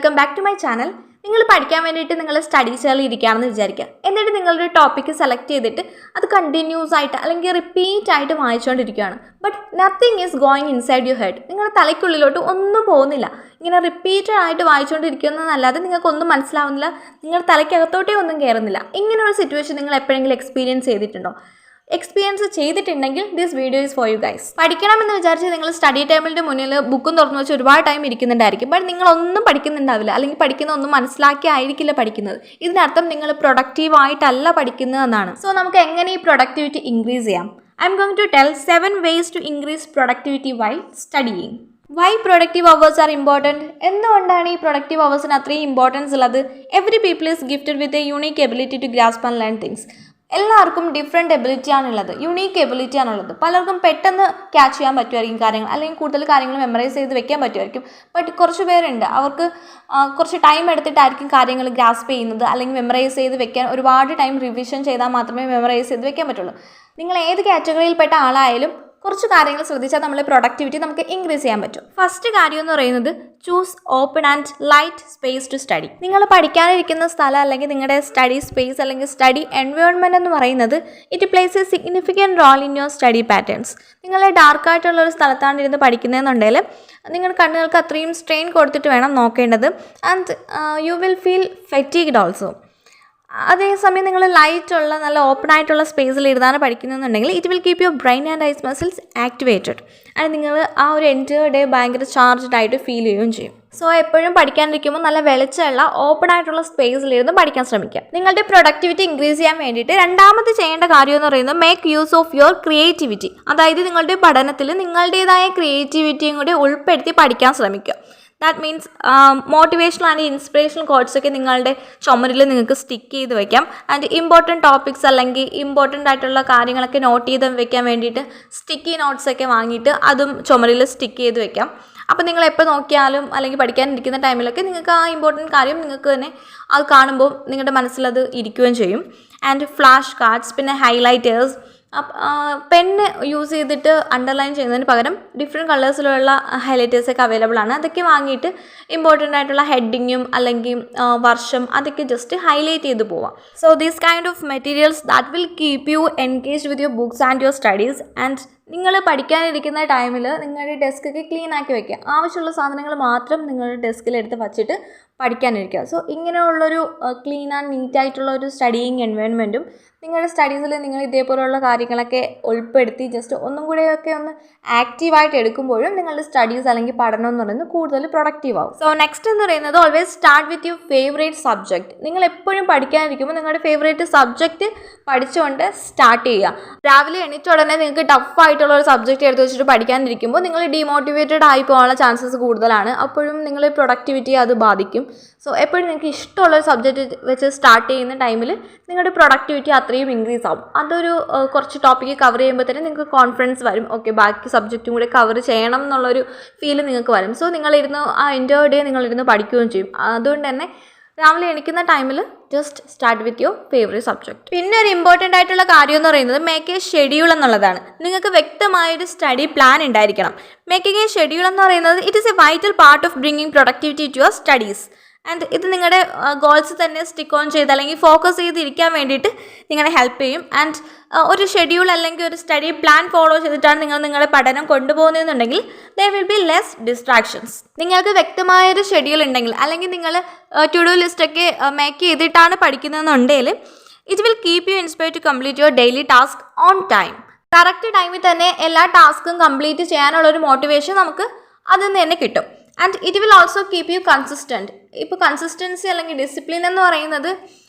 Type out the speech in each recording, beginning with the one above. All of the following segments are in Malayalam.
Welcome back to my channel. നിങ്ങൾ പഠിക്കാൻ വേണ്ടിയിട്ട് നിങ്ങൾ സ്റ്റഡീസുകളിൽ ഇരിക്കുകയാണെന്ന് വിചാരിക്കുക. എന്നിട്ട് നിങ്ങളൊരു ടോപ്പിക്ക് സെലക്ട് ചെയ്തിട്ട് അത് കണ്ടിന്യൂസ് ആയിട്ട് അല്ലെങ്കിൽ റിപ്പീറ്റ് ആയിട്ട് വായിച്ചുകൊണ്ടിരിക്കുകയാണ്. But nothing is going inside your head. നിങ്ങളുടെ തലയ്ക്കുള്ളിലോട്ട് ഒന്നും പോകുന്നില്ല. ഇങ്ങനെ റിപ്പീറ്റഡ് ആയിട്ട് വായിച്ചുകൊണ്ടിരിക്കുന്നതല്ലാതെ നിങ്ങൾക്കൊന്നും മനസ്സിലാവുന്നില്ല, നിങ്ങളുടെ തലയ്ക്കകത്തോട്ടേ ഒന്നും കയറുന്നില്ല. ഇങ്ങനെയുള്ള സിറ്റുവേഷൻ നിങ്ങൾ എപ്പോഴെങ്കിലും എക്സ്പീരിയൻസ് ചെയ്തിട്ടുണ്ടോ? എക്സ്പീരിയൻസ് ചെയ്തിട്ടുണ്ടെങ്കിൽ this video is for you guys. പഠിക്കണമെന്ന് വിചാരിച്ച് നിങ്ങൾ സ്റ്റഡി ടേബിളിൻ്റെ മുന്നിൽ ബുക്കും തുറന്നു വെച്ച് ഒരുപാട് ടൈം ഇരിക്കുന്നുണ്ടായിരിക്കും. ബട്ട് നിങ്ങളൊന്നും പഠിക്കുന്നുണ്ടാവില്ല, അല്ലെങ്കിൽ പഠിക്കുന്ന ഒന്നും മനസ്സിലാക്കി ആയിരിക്കില്ല പഠിക്കുന്നത്. ഇതിനർത്ഥം നിങ്ങൾ പ്രൊഡക്റ്റീവായിട്ടല്ല പഠിക്കുന്നതെന്നാണ്. സോ നമുക്ക് എങ്ങനെ ഈ പ്രൊഡക്ടിവിറ്റി ഇൻക്രീസ് ചെയ്യാം? I'm going to tell 7 ways to increase productivity while studying. Why productive hours are important? എന്തുകൊണ്ടാണ് ഈ പ്രൊഡക്റ്റീവ് അവേഴ്സിന് അത്രയും ഇമ്പോർട്ടൻസ് ഉള്ളത്? Every people is gifted with a unique ability to grasp and learn things. എല്ലാവർക്കും ഡിഫറെൻറ്റ് എബിലിറ്റി ആണുള്ളത്, യുണീക്ക് എബിലിറ്റി ആണുള്ളത്. പലർക്കും പെട്ടെന്ന് ക്യാച്ച് ചെയ്യാൻ പറ്റുമായിരിക്കും കാര്യങ്ങൾ, അല്ലെങ്കിൽ കൂടുതൽ കാര്യങ്ങൾ മെമ്മറൈസ് ചെയ്ത് വെക്കാൻ പറ്റുമായിരിക്കും. ബട്ട് കുറച്ച് പേരുണ്ട്, അവർക്ക് കുറച്ച് ടൈം എടുത്തിട്ടായിരിക്കും കാര്യങ്ങൾ ഗ്രാസ്പ് ചെയ്യുന്നത്, അല്ലെങ്കിൽ മെമ്മറൈസ് ചെയ്ത് വെക്കാൻ ഒരുപാട് ടൈം റിവിഷൻ ചെയ്താൽ മാത്രമേ മെമ്മറൈസ് ചെയ്ത് വെക്കാൻ പറ്റുള്ളൂ. നിങ്ങൾ ഏത് കാറ്റഗറിയിൽപ്പെട്ട ആളായാലും കുറച്ച് കാര്യങ്ങൾ ശ്രദ്ധിച്ചാൽ നമ്മളെ പ്രൊഡക്ടിവിറ്റി നമുക്ക് ഇൻക്രീസ് ചെയ്യാൻ പറ്റും. ഫസ്റ്റ് കാര്യം എന്ന് പറയുന്നത് choose open and light space to study. നിങ്ങൾ പഠിക്കാനിരിക്കുന്ന സ്ഥലം അല്ലെങ്കിൽ നിങ്ങളുടെ സ്റ്റഡി സ്പേസ് അല്ലെങ്കിൽ സ്റ്റഡി എൻവയോൺമെൻറ്റ് എന്ന് പറയുന്നത് it plays a significant role in your study patterns. നിങ്ങൾ ഡാർക്കായിട്ടുള്ള ഒരു സ്ഥലത്താണ് ഇരുന്ന് പഠിക്കുന്നതെന്നുണ്ടെങ്കിൽ നിങ്ങളുടെ കണ്ണുകൾക്ക് അത്രയും സ്ട്രെയിൻ കൊടുത്തിട്ട് വേണം നോക്കേണ്ടത്. And you will feel fatigued also. അതേസമയം നിങ്ങൾ ലൈറ്റുള്ള നല്ല ഓപ്പൺ ആയിട്ടുള്ള സ്പേസിൽ ഇരുന്നാണ് പഠിക്കുന്നതെന്നുണ്ടെങ്കിൽ it will keep your brain and eyes muscles activated. And നിങ്ങൾ ആ ഒരു എൻറ്റയർ ഡേ ഭയങ്കര ചാർജ്ഡ് ആയിട്ട് ഫീൽ ചെയ്യുകയും ചെയ്യും. സോ എപ്പോഴും പഠിക്കാനിരിക്കുമ്പോൾ നല്ല വെളിച്ചമുള്ള ഓപ്പൺ ആയിട്ടുള്ള സ്പേസിലിരുന്ന് പഠിക്കാൻ ശ്രമിക്കുക. നിങ്ങളുടെ പ്രൊഡക്ടിവിറ്റി ഇൻക്രീസ് ചെയ്യാൻ വേണ്ടിയിട്ട് രണ്ടാമത് ചെയ്യേണ്ട കാര്യം എന്ന് പറയുന്നത് make use of your creativity. അതായത് നിങ്ങളുടെ പഠനത്തിൽ നിങ്ങളുടേതായ ക്രിയേറ്റിവിറ്റിയും കൂടി ഉൾപ്പെടുത്തി പഠിക്കാൻ ശ്രമിക്കുക. That means motivational and inspirational കോട്ട്സൊക്കെ നിങ്ങളുടെ ചുമരിൽ നിങ്ങൾക്ക് സ്റ്റിക്ക് ചെയ്ത് വയ്ക്കാം. ആൻഡ് ഇമ്പോർട്ടൻറ്റ് ടോപ്പിക്സ് അല്ലെങ്കിൽ ഇമ്പോർട്ടൻ്റ് ആയിട്ടുള്ള കാര്യങ്ങളൊക്കെ നോട്ട് ചെയ്ത് വെക്കാൻ വേണ്ടിയിട്ട് സ്റ്റിക്കി നോട്ട്സൊക്കെ വാങ്ങിയിട്ട് അതും ചുമരിൽ സ്റ്റിക്ക് ചെയ്ത് വെക്കാം. അപ്പോൾ നിങ്ങൾ എപ്പോൾ നോക്കിയാലും അല്ലെങ്കിൽ പഠിക്കാനിരിക്കുന്ന ടൈമിലൊക്കെ നിങ്ങൾക്ക് ആ ഇമ്പോർട്ടൻറ്റ് കാര്യം നിങ്ങൾക്ക് തന്നെ അത് കാണുമ്പോൾ നിങ്ങളുടെ മനസ്സിലത് ഇരിക്കുകയും ചെയ്യും. ആൻഡ് ഫ്ലാഷ് കാർഡ്സ്, പിന്നെ ഹൈലൈറ്റേഴ്സ്, പെന്ന് യൂസ് ചെയ്തിട്ട് അണ്ടർലൈൻ ചെയ്യുന്നതിന് പകരം ഡിഫറെൻറ്റ് കളേഴ്സിലുള്ള ഹൈലൈറ്റേഴ്സൊക്കെ അവൈലബിൾ ആണ്. അതൊക്കെ വാങ്ങിയിട്ട് ഇമ്പോർട്ടൻ്റ് ആയിട്ടുള്ള ഹെഡിങ്ങും അല്ലെങ്കിൽ വർഷം അതൊക്കെ ജസ്റ്റ് ഹൈലൈറ്റ് ചെയ്ത് പോവാം. So these kind of materials that will keep U engaged with your books and your studies. And നിങ്ങൾ പഠിക്കാനിരിക്കുന്ന ടൈമിൽ നിങ്ങളുടെ ഡെസ്കൊക്കെ ക്ലീൻ ആക്കി വയ്ക്കുക. ആവശ്യമുള്ള സാധനങ്ങൾ മാത്രം നിങ്ങളുടെ ഡെസ്കിലെടുത്ത് വച്ചിട്ട് പഠിക്കാനിരിക്കുക. സോ ഇങ്ങനെയുള്ളൊരു ക്ലീൻ ആൻഡ് നീറ്റായിട്ടുള്ള ഒരു സ്റ്റഡിയിങ് എൻവയോൺമെൻറ്റും നിങ്ങളുടെ സ്റ്റഡീസിൽ നിങ്ങൾ ഇതേപോലെയുള്ള കാര്യങ്ങളൊക്കെ ഉൾപ്പെടുത്തി ജസ്റ്റ് ഒന്നും കൂടെയൊക്കെ ഒന്ന് ആക്റ്റീവായിട്ട് എടുക്കുമ്പോഴും നിങ്ങളുടെ സ്റ്റഡീസ് അല്ലെങ്കിൽ പഠനം എന്ന് പറയുന്നത് കൂടുതൽ പ്രൊഡക്റ്റീവ് ആവും. സോ നെക്സ്റ്റ് എന്ന് പറയുന്നത് always start with your favourite subject. നിങ്ങൾ എപ്പോഴും പഠിക്കാനിരിക്കുമ്പോൾ നിങ്ങളുടെ ഫേവറേറ്റ് സബ്ജക്റ്റ് പഠിച്ചുകൊണ്ട് സ്റ്റാർട്ട് ചെയ്യുക. രാവിലെ എണീറ്റ ഉടനെ നിങ്ങൾക്ക് ടഫായിട്ടുള്ള ഒരു സബ്ജക്റ്റ് എടുത്ത് വെച്ചിട്ട് പഠിക്കാനിരിക്കുമ്പോൾ നിങ്ങൾ ഡീമോട്ടിവേറ്റഡ് ആയി പോകാനുള്ള ചാൻസസ് കൂടുതലാണ്. അപ്പോഴും നിങ്ങളുടെ പ്രൊഡക്ടിവിറ്റിയെ അത് ബാധിക്കും. സോ എപ്പോഴും നിങ്ങൾക്ക് ഇഷ്ടമുള്ളൊരു സബ്ജക്റ്റ് വെച്ച് സ്റ്റാർട്ട് ചെയ്യുന്ന ടൈമിൽ നിങ്ങളുടെ പ്രൊഡക്ടിവിറ്റി അത്രയും ഇൻക്രീസ് ആവും. അതൊരു കുറച്ച് ടോപ്പിക്ക് കവർ ചെയ്യുമ്പോൾ തന്നെ നിങ്ങൾക്ക് കോൺഫിഡൻസ് വരും. ഓക്കെ, ബാക്കി സബ്ജക്റ്റും കൂടി കവർ ചെയ്യണം എന്നുള്ളൊരു ഫീൽ നിങ്ങൾക്ക് വരും. സോ നിങ്ങളിരുന്ന് ആ എൻറ്റയർ ഡേ നിങ്ങളിരുന്ന് പഠിക്കുകയും ചെയ്യും. അതുകൊണ്ട് തന്നെ രാവിലെ എണീക്കുന്ന ടൈമിൽ just start with your favourite subject. പിന്നെ ഒരു ഇമ്പോർട്ടൻ്റ് ആയിട്ടുള്ള കാര്യം എന്ന് പറയുന്നത് മേക്ക് എ ഷെഡ്യൂൾ എന്നുള്ളതാണ്. നിങ്ങൾക്ക് വ്യക്തമായൊരു സ്റ്റഡി പ്ലാൻ ഉണ്ടായിരിക്കണം. മേക്കിംഗ് എ ഷെഡ്യൂൾ എന്ന് പറയുന്നത് it is a vital part of bringing productivity to your studies. And ഇത് നിങ്ങളുടെ ഗോൾസ് തന്നെ സ്റ്റിക്ക് ഓൺ ചെയ്ത് അല്ലെങ്കിൽ ഫോക്കസ് ചെയ്തിരിക്കാൻ വേണ്ടിയിട്ട് നിങ്ങളെ ഹെൽപ്പ് ചെയ്യും. ആൻഡ് ഒരു ഷെഡ്യൂൾ അല്ലെങ്കിൽ ഒരു സ്റ്റഡി പ്ലാൻ ഫോളോ ചെയ്തിട്ടാണ് നിങ്ങൾ നിങ്ങളുടെ പഠനം കൊണ്ടുപോകുന്നതെന്നുണ്ടെങ്കിൽ there will be less distractions. നിങ്ങൾക്ക് വ്യക്തമായൊരു ഷെഡ്യൂൾ ഉണ്ടെങ്കിൽ അല്ലെങ്കിൽ നിങ്ങൾ ടു ഡു ലിസ്റ്റൊക്കെ മേക്ക് ചെയ്തിട്ടാണ് പഠിക്കുന്നതെന്നുണ്ടെങ്കിൽ it will keep you inspired to complete your daily task on time. Correct ടൈമിൽ തന്നെ എല്ലാ ടാസ്കും കംപ്ലീറ്റ് ചെയ്യാനുള്ളൊരു മോട്ടിവേഷൻ നമുക്ക് അതിൽ നിന്ന് തന്നെ കിട്ടും. And it will also keep you consistent. ഇപ്പോൾ കൺസിസ്റ്റൻസി അല്ലെങ്കിൽ ഡിസിപ്ലിൻ എന്ന് പറയുന്നത്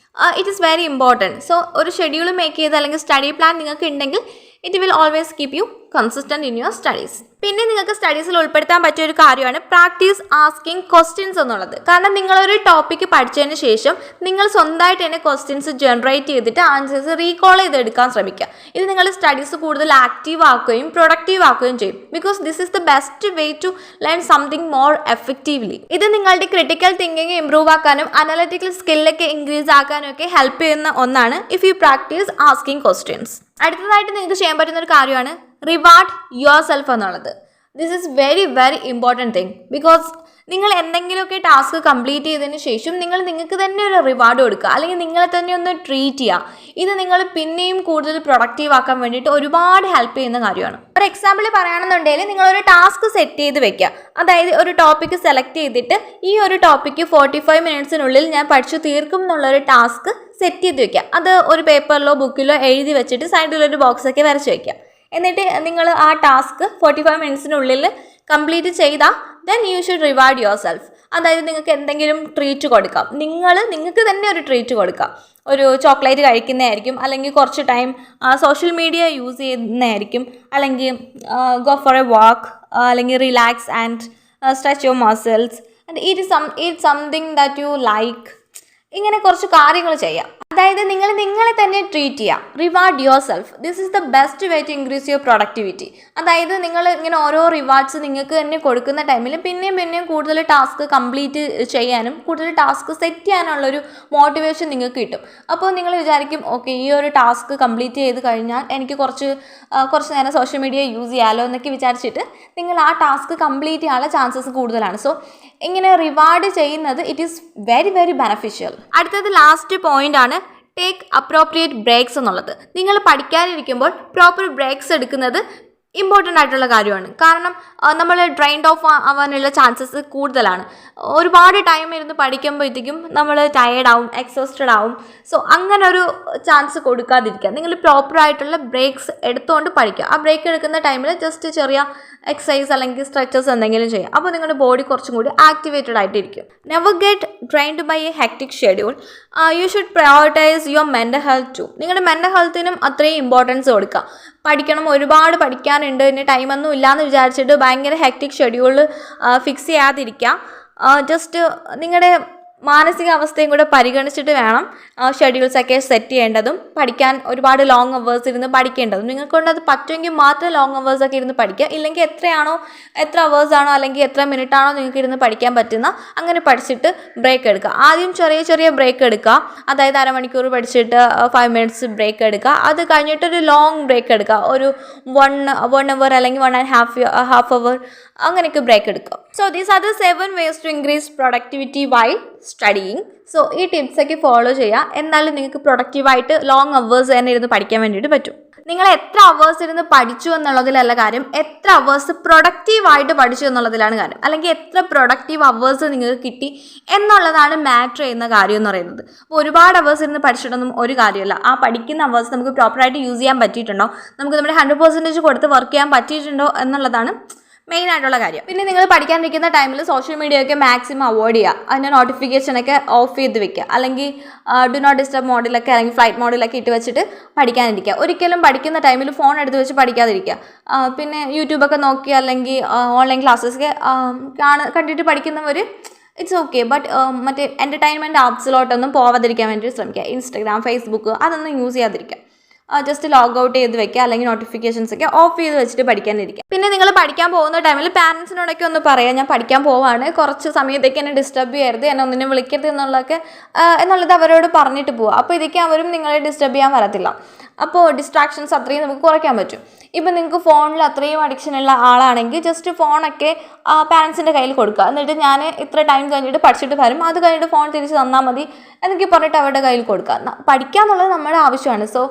it is very important. So ഒരു ഷെഡ്യൂൾ മേക്ക് ചെയ്ത് അല്ലെങ്കിൽ സ്റ്റഡി പ്ലാൻ നിങ്ങൾക്ക് ഉണ്ടെങ്കിൽ it will always keep you consistent in your studies. പിന്നെ നിങ്ങൾക്ക് സ്റ്റഡീസിൽ ഉൾപ്പെടുത്താൻ പറ്റിയ ഒരു കാര്യമാണ് പ്രാക്ടീസ് ആസ്കിങ് ക്വസ്റ്റ്യൻസ് എന്നുള്ളത്. കാരണം നിങ്ങളൊരു ടോപ്പിക്ക് പഠിച്ചതിന് ശേഷം നിങ്ങൾ സ്വന്തമായിട്ട് തന്നെ ക്വസ്റ്റ്യൻസ് ജനറേറ്റ് ചെയ്തിട്ട് ആൻസേഴ്സ് റീകോൾ ചെയ്തെടുക്കാൻ ശ്രമിക്കുക. ഇത് നിങ്ങളുടെ സ്റ്റഡീസ് കൂടുതൽ ആക്റ്റീവ് ആക്കുകയും പ്രൊഡക്റ്റീവ് ആക്കുകയും ചെയ്യും. Because this is the best way to learn something more effectively. ഇത് നിങ്ങളുടെ ക്രിട്ടിക്കൽ തിങ്കിങ് ഇംപ്രൂവ് ആക്കാനും അനലിറ്റിക്കൽ സ്കില്ലൊക്കെ ഇൻക്രീസ് ആക്കാനും ഒക്കെ ഹെൽപ്പ് ചെയ്യുന്ന ഒന്നാണ് if you practise asking questions. അടുത്തതായിട്ട് നിങ്ങൾക്ക് ചെയ്യാൻ പറ്റുന്ന ഒരു കാര്യമാണ് റിവാർഡ് യുവർ സെൽഫ് എന്നുള്ളത്. This is very very important thing. Because നിങ്ങൾ എന്തെങ്കിലുമൊക്കെ ടാസ്ക് കംപ്ലീറ്റ് ചെയ്തതിന് ശേഷം നിങ്ങൾക്ക് തന്നെ ഒരു റിവാർഡ് കൊടുക്കുക, അല്ലെങ്കിൽ നിങ്ങളെ തന്നെ ഒന്ന് ട്രീറ്റ് ചെയ്യുക. ഇത് നിങ്ങൾ പിന്നെയും കൂടുതൽ പ്രൊഡക്റ്റീവ് ആക്കാൻ വേണ്ടിയിട്ട് ഒരുപാട് ഹെൽപ്പ് ചെയ്യുന്ന കാര്യമാണ്. ഒരു എക്സാമ്പിൾ പറയുകയാണെന്നുണ്ടെങ്കിൽ നിങ്ങളൊരു ടാസ്ക് സെറ്റ് ചെയ്ത് വെക്കുക. അതായത് ഒരു ടോപ്പിക്ക് സെലക്ട് ചെയ്തിട്ട് ഈ ഒരു ടോപ്പിക്ക് 45 മിനിറ്റ്സിനുള്ളിൽ ഞാൻ പഠിച്ചു തീർക്കും എന്നുള്ളൊരു ടാസ്ക് സെറ്റ് ചെയ്ത് വെക്കുക. അത് ഒരു പേപ്പറിലോ ബുക്കിലോ എഴുതി വെച്ചിട്ട് സൈഡിലൊരു ബോക്സൊക്കെ വരച്ച് വയ്ക്കുക. എന്നിട്ട് നിങ്ങൾ ആ ടാസ്ക് 45 മിനിറ്റ്സിനുള്ളിൽ കംപ്ലീറ്റ് ചെയ്താൽ then you should reward your self. അതായത് നിങ്ങൾക്ക് എന്തെങ്കിലും ട്രീറ്റ് കൊടുക്കാം, നിങ്ങൾക്ക് തന്നെ ഒരു ട്രീറ്റ് കൊടുക്കാം. ഒരു ചോക്ലേറ്റ് കഴിക്കുന്നതായിരിക്കും, അല്ലെങ്കിൽ കുറച്ച് ടൈം സോഷ്യൽ മീഡിയ യൂസ് ചെയ്യുന്നതായിരിക്കും, അല്ലെങ്കിൽ ഗോ ഫോർ എ വാക്ക്, അല്ലെങ്കിൽ relax and stretch your muscles and eat something that you like. ഇങ്ങനെ കുറച്ച് കാര്യങ്ങൾ ചെയ്യാം. അതായത് നിങ്ങളെ തന്നെ ട്രീറ്റ് ചെയ്യാം. Reward yourself. This is the best way to increase your productivity. അതായത് നിങ്ങൾ ഇങ്ങനെ ഓരോ റിവാർഡ്സ് നിങ്ങൾക്ക് തന്നെ കൊടുക്കുന്ന ടൈമിൽ പിന്നെയും കൂടുതൽ ടാസ്ക് കംപ്ലീറ്റ് ചെയ്യാനും കൂടുതൽ ടാസ്ക് സെറ്റ് ചെയ്യാനുള്ളൊരു മോട്ടിവേഷൻ നിങ്ങൾക്ക് കിട്ടും. അപ്പോൾ നിങ്ങൾ വിചാരിക്കും, ഓക്കെ, ഈ ഒരു ടാസ്ക് കംപ്ലീറ്റ് ചെയ്ത് കഴിഞ്ഞാൽ എനിക്ക് കുറച്ച് നേരം സോഷ്യൽ മീഡിയ യൂസ് ചെയ്യാമല്ലോ എന്നൊക്കെ വിചാരിച്ചിട്ട് നിങ്ങൾ ആ ടാസ്ക് കംപ്ലീറ്റ് ചെയ്യാനുള്ള ചാൻസസ് കൂടുതലാണ്. സോ ഇങ്ങനെ റിവാർഡ് ചെയ്യുന്നത് it is very very beneficial. അടുത്തത് ലാസ്റ്റ് പോയിന്റ് ആണ് ടേക്ക് അപ്രോപ്രിയേറ്റ് ബ്രേക്സ് എന്നുള്ളത്. നിങ്ങൾ പഠിക്കാനിരിക്കുമ്പോൾ പ്രോപ്പർ ബ്രേക്സ് എടുക്കുന്നത് ഇമ്പോർട്ടൻ്റ് ആയിട്ടുള്ള കാര്യമാണ്. കാരണം നമ്മൾ ഡ്രെയിൻഡ് ഓഫ് ആവാനുള്ള ചാൻസസ് കൂടുതലാണ്. ഒരുപാട് ടൈം ഇരുന്ന് പഠിക്കുമ്പോഴത്തേക്കും നമ്മൾ ടയേർഡ് ആവും, എക്സോസ്റ്റഡ് ആവും. സോ അങ്ങനെ ഒരു ചാൻസ് കൊടുക്കാതിരിക്കുക. നിങ്ങൾ പ്രോപ്പറായിട്ടുള്ള ബ്രേക്സ് എടുത്തുകൊണ്ട് പഠിക്കുക. ആ ബ്രേക്ക് എടുക്കുന്ന ടൈമിൽ ജസ്റ്റ് ചെറിയ എക്സസൈസ് അല്ലെങ്കിൽ സ്ട്രെച്ചസ് എന്തെങ്കിലും ചെയ്യുക. അപ്പോൾ നിങ്ങളുടെ ബോഡി കുറച്ചും കൂടി ആക്ടിവേറ്റഡ് ആയിട്ടിരിക്കും. Never get drained by a hectic schedule. You should prioritise your mental health too. നിങ്ങളുടെ മെൻ്റൽ ഹെൽത്തിനും അത്രയും ഇമ്പോർട്ടൻസ് കൊടുക്കുക. പഠിക്കണം, ഒരുപാട് പഠിക്കാനുണ്ട്, ഇനി ടൈമൊന്നും ഇല്ലയെന്ന് വിചാരിച്ചിട്ട് ഭയങ്കര ഹെക്ടിക് ഷെഡ്യൂൾ ഫിക്സ് ചെയ്യാതിരിക്കുക. ജസ്റ്റ് നിങ്ങളുടെ മാനസികാവസ്ഥയും കൂടെ പരിഗണിച്ചിട്ട് വേണം ഷെഡ്യൂൾസൊക്കെ സെറ്റ് ചെയ്യേണ്ടതും പഠിക്കാൻ ഒരുപാട് ലോങ് അവേഴ്സ് ഇരുന്ന് പഠിക്കേണ്ടതും. നിങ്ങൾക്കൊണ്ട് അത് പറ്റുമെങ്കിൽ മാത്രം ലോങ് അവേഴ്സൊക്കെ ഇരുന്ന് പഠിക്കുക. ഇല്ലെങ്കിൽ എത്ര അവേഴ്സാണോ അല്ലെങ്കിൽ എത്ര മിനിറ്റാണോ നിങ്ങൾക്ക് ഇരുന്ന് പഠിക്കാൻ പറ്റുന്ന അങ്ങനെ പഠിച്ചിട്ട് ബ്രേക്ക് എടുക്കുക. ആദ്യം ചെറിയ ബ്രേക്ക് എടുക്കുക. അതായത് അരമണിക്കൂർ പഠിച്ചിട്ട് 5 മിനിറ്റ്സ് ബ്രേക്ക് എടുക്കുക. അത് കഴിഞ്ഞിട്ടൊരു ലോങ് ബ്രേക്ക് എടുക്കുക. ഒരു 1 അവർ അല്ലെങ്കിൽ 1.5 അവർ അങ്ങനെയൊക്കെ ബ്രേക്ക് എടുക്കുക. So these are the 7 ways to increase productivity while studying. So ഈ ടിപ്സൊക്കെ ഫോളോ ചെയ്യുക. എന്നാലും നിങ്ങൾക്ക് പ്രൊഡക്റ്റീവായിട്ട് ലോങ് അവേഴ്സ് തന്നെ ഇരുന്ന് പഠിക്കാൻ വേണ്ടിയിട്ട് പറ്റും. നിങ്ങൾ എത്ര അവേഴ്സ് ഇരുന്ന് പഠിച്ചു എന്നുള്ളതിലല്ല കാര്യം, എത്ര അവേഴ്സ് പ്രൊഡക്റ്റീവായിട്ട് പഠിച്ചു എന്നുള്ളതിലാണ് കാര്യം. അല്ലെങ്കിൽ എത്ര പ്രൊഡക്റ്റീവ് അവേഴ്സ് നിങ്ങൾക്ക് കിട്ടി എന്നുള്ളതാണ് മാറ്റർ ചെയ്യുന്ന കാര്യം എന്ന് പറയുന്നത്. അപ്പോൾ ഒരുപാട് അവേഴ്സ് ഇരുന്ന് പഠിച്ചിട്ടൊന്നും ഒരു കാര്യമല്ല. ആ പഠിക്കുന്ന അവേഴ്സ് നമുക്ക് പ്രോപ്പറായിട്ട് യൂസ് ചെയ്യാൻ പറ്റിയിട്ടുണ്ടോ, നമുക്ക് നമ്മുടെ 100% കൊടുത്ത് വർക്ക് ചെയ്യാൻ പറ്റിയിട്ടുണ്ടോ എന്നുള്ളതാണ് മെയിൻ ആയിട്ടുള്ള കാര്യം. പിന്നെ നിങ്ങൾ പഠിക്കാനിരിക്കുന്ന ടൈമിൽ സോഷ്യൽ മീഡിയയൊക്കെ മാക്സിമം അവോയ്ഡ് ചെയ്യുക. അതിൻ്റെ നോട്ടിഫിക്കേഷനൊക്കെ ഓഫ് ചെയ്ത് വെക്കുക. അല്ലെങ്കിൽ ഡു നോട്ട് ഡിസ്റ്റർബ് മോഡിലൊക്കെ അല്ലെങ്കിൽ ഫ്ലൈറ്റ് മോഡിലൊക്കെ ഇട്ട് വെച്ചിട്ട് പഠിക്കാനിരിക്കുക. ഒരിക്കലും പഠിക്കുന്ന ടൈമിൽ ഫോൺ എടുത്ത് വെച്ച് പഠിക്കാതിരിക്കുക. പിന്നെ യൂട്യൂബൊക്കെ നോക്കി അല്ലെങ്കിൽ ഓൺലൈൻ ക്ലാസ്സൊക്കെ കണ്ടിട്ട് പഠിക്കുന്നവർ ഇറ്റ്സ് ഓക്കെ. ബട്ട് മറ്റേ എൻ്റർടൈൻമെൻറ്റ് ആപ്സിലോട്ടൊന്നും പോവാതിരിക്കാൻ വേണ്ടി ശ്രമിക്കുക. ഇൻസ്റ്റഗ്രാം, ഫേസ്ബുക്ക് അതൊന്നും യൂസ് ചെയ്യാതിരിക്കുക. ജസ്റ്റ് ലോഗ് ഔട്ട് ചെയ്ത് വെക്കുക. അല്ലെങ്കിൽ നോട്ടിഫിക്കേഷൻസ് ഒക്കെ ഓഫ് ചെയ്ത് വെച്ചിട്ട് പഠിക്കാനിരിക്കുക. പിന്നെ നിങ്ങൾ പഠിക്കാൻ പോകുന്ന ടൈമിൽ പാരൻസിനോടൊക്കെ ഒന്ന് പറയാം, ഞാൻ പഠിക്കാൻ പോവാണ്, കുറച്ച് സമയത്തേക്ക് എന്നെ ഡിസ്റ്റർബ് ചെയ്യരുത്, എന്നെ ഒന്നിനും വിളിക്കരുത് എന്നുള്ളത് അവരോട് പറഞ്ഞിട്ട് പോവുക. അപ്പോൾ ഇതൊക്കെ അവരും നിങ്ങളെ ഡിസ്റ്റർബ് ചെയ്യാൻ വരത്തില്ല. അപ്പോൾ ഡിസ്ട്രാക്ഷൻസ് അത്രയും നമുക്ക് കുറയ്ക്കാൻ പറ്റും. ഇപ്പം നിങ്ങൾക്ക് ഫോണിൽ അത്രയും അഡിക്ഷനുള്ള ആളാണെങ്കിൽ ജസ്റ്റ് ഫോണൊക്കെ പാരൻസിൻ്റെ കയ്യിൽ കൊടുക്കുക. എന്നിട്ട് ഞാൻ ഇത്ര ടൈം കഴിഞ്ഞിട്ട് പഠിച്ചിട്ട് വരും, അത് കഴിഞ്ഞിട്ട് ഫോൺ തിരിച്ച് തന്നാൽ മതി എന്നൊക്കെ പറഞ്ഞിട്ട് അവരുടെ കയ്യിൽ കൊടുക്കുക. പഠിക്കുക എന്നുള്ളത് നമ്മുടെ ആവശ്യമാണ്. സോ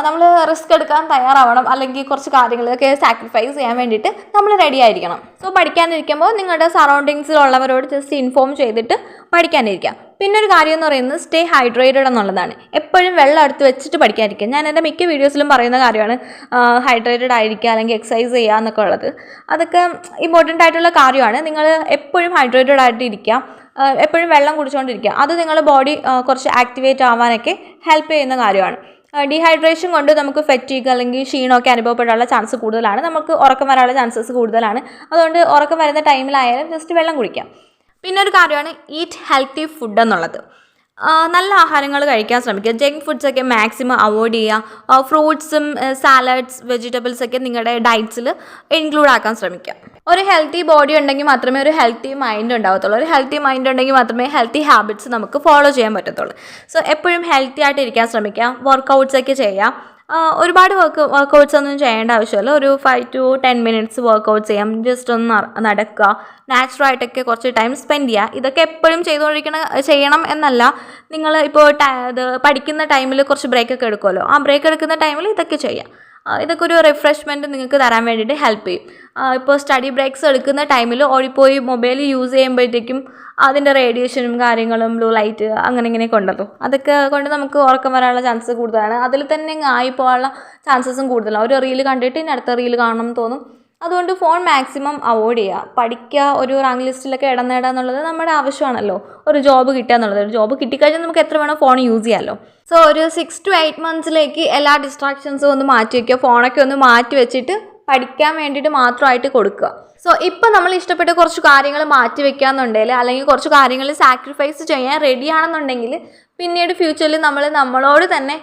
നമ്മൾ റിസ്ക് എടുക്കാൻ തയ്യാറാവണം. അല്ലെങ്കിൽ കുറച്ച് കാര്യങ്ങളൊക്കെ സാക്രിഫൈസ് ചെയ്യാൻ വേണ്ടിയിട്ട് നമ്മൾ റെഡി ആയിരിക്കണം. സോ പഠിക്കാനിരിക്കുമ്പോൾ നിങ്ങളുടെ സറൗണ്ടിങ്സിലുള്ളവരോട് ജസ്റ്റ് ഇൻഫോം ചെയ്തിട്ട് പഠിക്കാനിരിക്കുക. പിന്നെ ഒരു കാര്യം എന്ന് പറയുന്നത് സ്റ്റേ ഹൈഡ്രേറ്റഡ് എന്നുള്ളതാണ്. എപ്പോഴും വെള്ളം എടുത്ത് വെച്ചിട്ട് പഠിക്കാതിരിക്കുക. ഞാൻ എൻ്റെ മിക്ക വീഡിയോസിലും പറയുന്ന കാര്യമാണ് ഹൈഡ്രേറ്റഡ് ആയിരിക്കുക അല്ലെങ്കിൽ എക്സസൈസ് ചെയ്യുക എന്നൊക്കെ ഉള്ളത്. അതൊക്കെ ഇമ്പോർട്ടൻ്റ് ആയിട്ടുള്ള കാര്യമാണ്. നിങ്ങൾ എപ്പോഴും ഹൈഡ്രേറ്റഡ് ആയിട്ട് ഇരിക്കുക, എപ്പോഴും വെള്ളം കുടിച്ചുകൊണ്ടിരിക്കുക. അത് നിങ്ങളുടെ ബോഡി കുറച്ച് ആക്ടിവേറ്റ് ആവാനൊക്കെ ഹെൽപ്പ് ചെയ്യുന്ന കാര്യമാണ്. ഡീഹൈഡ്രേഷൻ കൊണ്ട് നമുക്ക് ഫെറ്റീഗ് അല്ലെങ്കിൽ ക്ഷീണമൊക്കെ അനുഭവപ്പെടാനുള്ള ചാൻസ് കൂടുതലാണ്. നമുക്ക് ഉറക്കം വരാനുള്ള ചാൻസസ് കൂടുതലാണ്. അതുകൊണ്ട് ഉറക്കം വരുന്ന ടൈമിലായാലും ജസ്റ്റ് വെള്ളം കുടിക്കാം. പിന്നെ ഒരു കാര്യമാണ് ഈറ്റ് ഹെൽത്തി ഫുഡ് എന്നുള്ളത്. നല്ല ആഹാരങ്ങൾ കഴിക്കാൻ ശ്രമിക്കുക. ജങ്ക് ഫുഡ്സൊക്കെ മാക്സിമം അവോയ്ഡ് ചെയ്യുക. ഫ്രൂട്ട്സും സാലഡ്സ്, വെജിറ്റബിൾസൊക്കെ നിങ്ങളുടെ ഡയറ്റ്സിൽ ഇൻക്ലൂഡ് ആക്കാൻ ശ്രമിക്കുക. ഒരു ഹെൽത്തി ബോഡി ഉണ്ടെങ്കിൽ മാത്രമേ ഒരു ഹെൽത്തി മൈൻഡ് ഉണ്ടാകത്തുള്ളൂ. ഒരു ഹെൽത്തി മൈൻഡ് ഉണ്ടെങ്കിൽ മാത്രമേ ഹെൽത്തി ഹാബിറ്റ്സ് നമുക്ക് ഫോളോ ചെയ്യാൻ പറ്റത്തുള്ളൂ. സോ എപ്പോഴും ഹെൽത്തി ആയിട്ട് ഇരിക്കാൻ ശ്രമിക്കുക. വർക്കൗട്ട്സൊക്കെ ചെയ്യുക. ഒരുപാട് വർക്കൗട്ട്സ് ഒന്നും ചെയ്യേണ്ട ആവശ്യമില്ല. ഒരു 5 to 10 മിനിറ്റ്സ് വർക്കൗട്ട് ചെയ്യാം. ജസ്റ്റ് ഒന്ന് നടക്കുക, നാച്ചുറലായിട്ടൊക്കെ കുറച്ച് ടൈം സ്പെൻഡ് ചെയ്യുക. ഇതൊക്കെ എപ്പോഴും ചെയ്യണം എന്നല്ല. നിങ്ങൾ ഇപ്പോൾ ഇത് പഠിക്കുന്ന ടൈമിൽ കുറച്ച് ബ്രേക്കൊക്കെ എടുക്കുമല്ലോ, ആ ബ്രേക്ക് എടുക്കുന്ന ടൈമിൽ ഇതൊക്കെ ചെയ്യാം. ഇതൊക്കെ ഒരു റിഫ്രഷ്മെൻറ്റ് നിങ്ങൾക്ക് തരാൻ വേണ്ടിയിട്ട് ഹെൽപ്പ് ചെയ്യും. ഇപ്പോൾ സ്റ്റഡി ബ്രേക്സ് എടുക്കുന്ന ടൈമിൽ ഓടിപ്പോയി മൊബൈൽ യൂസ് ചെയ്യുമ്പോഴത്തേക്കും അതിൻ്റെ റേഡിയേഷനും കാര്യങ്ങളും ബ്ലൂ ലൈറ്റ് അങ്ങനെ ഇങ്ങനെയൊക്കെ ഉണ്ടല്ലോ, അതൊക്കെ കൊണ്ട് നമുക്ക് ഉറക്കം വരാനുള്ള ചാൻസസ് കൂടുതലാണ്. അതിൽ തന്നെ ആയിപ്പോകാനുള്ള ചാൻസസും കൂടുതലാണ്. ഒരു റീല് കണ്ടിട്ട് ഇനി അടുത്ത റീല് കാണണം എന്ന് തോന്നും. അതുകൊണ്ട് ഫോൺ മാക്സിമം അവോയ്ഡ് ചെയ്യുക. പഠിക്കുക, ഒരു റാങ്ക് ലിസ്റ്റിലൊക്കെ ഇടം നേടുക എന്നുള്ളത് നമ്മുടെ ആവശ്യമാണല്ലോ. ഒരു ജോബ് കിട്ടുക എന്നുള്ളത്, ഒരു ജോബ് കിട്ടിക്കഴിഞ്ഞാൽ നമുക്ക് എത്ര വേണോ ഫോൺ യൂസ് ചെയ്യാമല്ലോ. സോ ഒരു 6 to 8 മന്ത്സിലേക്ക് എല്ലാ ഡിസ്ട്രാക്ഷൻസും ഒന്ന് മാറ്റി വയ്ക്കുക. ഫോണൊക്കെ ഒന്ന് മാറ്റി വെച്ചിട്ട് പഠിക്കാൻ വേണ്ടിയിട്ട് മാത്രമായിട്ട് കൊടുക്കുക. സോ ഇപ്പം നമ്മൾ ഇഷ്ടപ്പെട്ട കുറച്ച് കാര്യങ്ങൾ മാറ്റി വെക്കാന്നുണ്ടെങ്കിൽ, അല്ലെങ്കിൽ കുറച്ച് കാര്യങ്ങൾ സാക്രിഫൈസ് ചെയ്യാൻ റെഡിയാണെന്നുണ്ടെങ്കിൽ, പിന്നീട് ഫ്യൂച്ചറിൽ നമ്മളോട് തന്നെ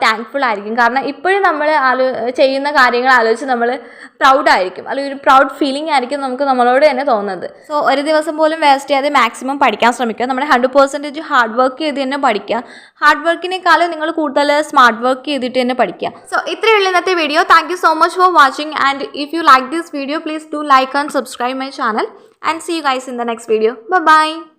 താങ്ക്ഫുൾ ആയിരിക്കും. കാരണം ഇപ്പോഴും നമ്മൾ ചെയ്യുന്ന കാര്യങ്ങൾ ആലോചിച്ച് നമ്മൾ പ്രൗഡായിരിക്കും, അല്ലെങ്കിൽ ഒരു പ്രൗഡ് ഫീലിംഗ് ആയിരിക്കും നമുക്ക് നമ്മളോട് തന്നെ തോന്നുന്നത്. സോ ഒരു ദിവസം പോലും വേസ്റ്റ് ചെയ്യാതെ മാക്സിമം പഠിക്കാൻ ശ്രമിക്കുക. നമ്മുടെ 100% ഹാർഡ് വർക്ക് ചെയ്ത് തന്നെ പഠിക്കുക. ഹാർഡ് വർക്കിനേക്കാളും നിങ്ങൾ കൂടുതൽ സ്മാർട്ട് വർക്ക് ചെയ്തിട്ട് തന്നെ പഠിക്കുക. സോ ഇത്രയുള്ള ഇന്നത്തെ video. Thank you so much for watching, and if you like this video, please do like and subscribe my channel, and see you guys in the next video. Bye bye.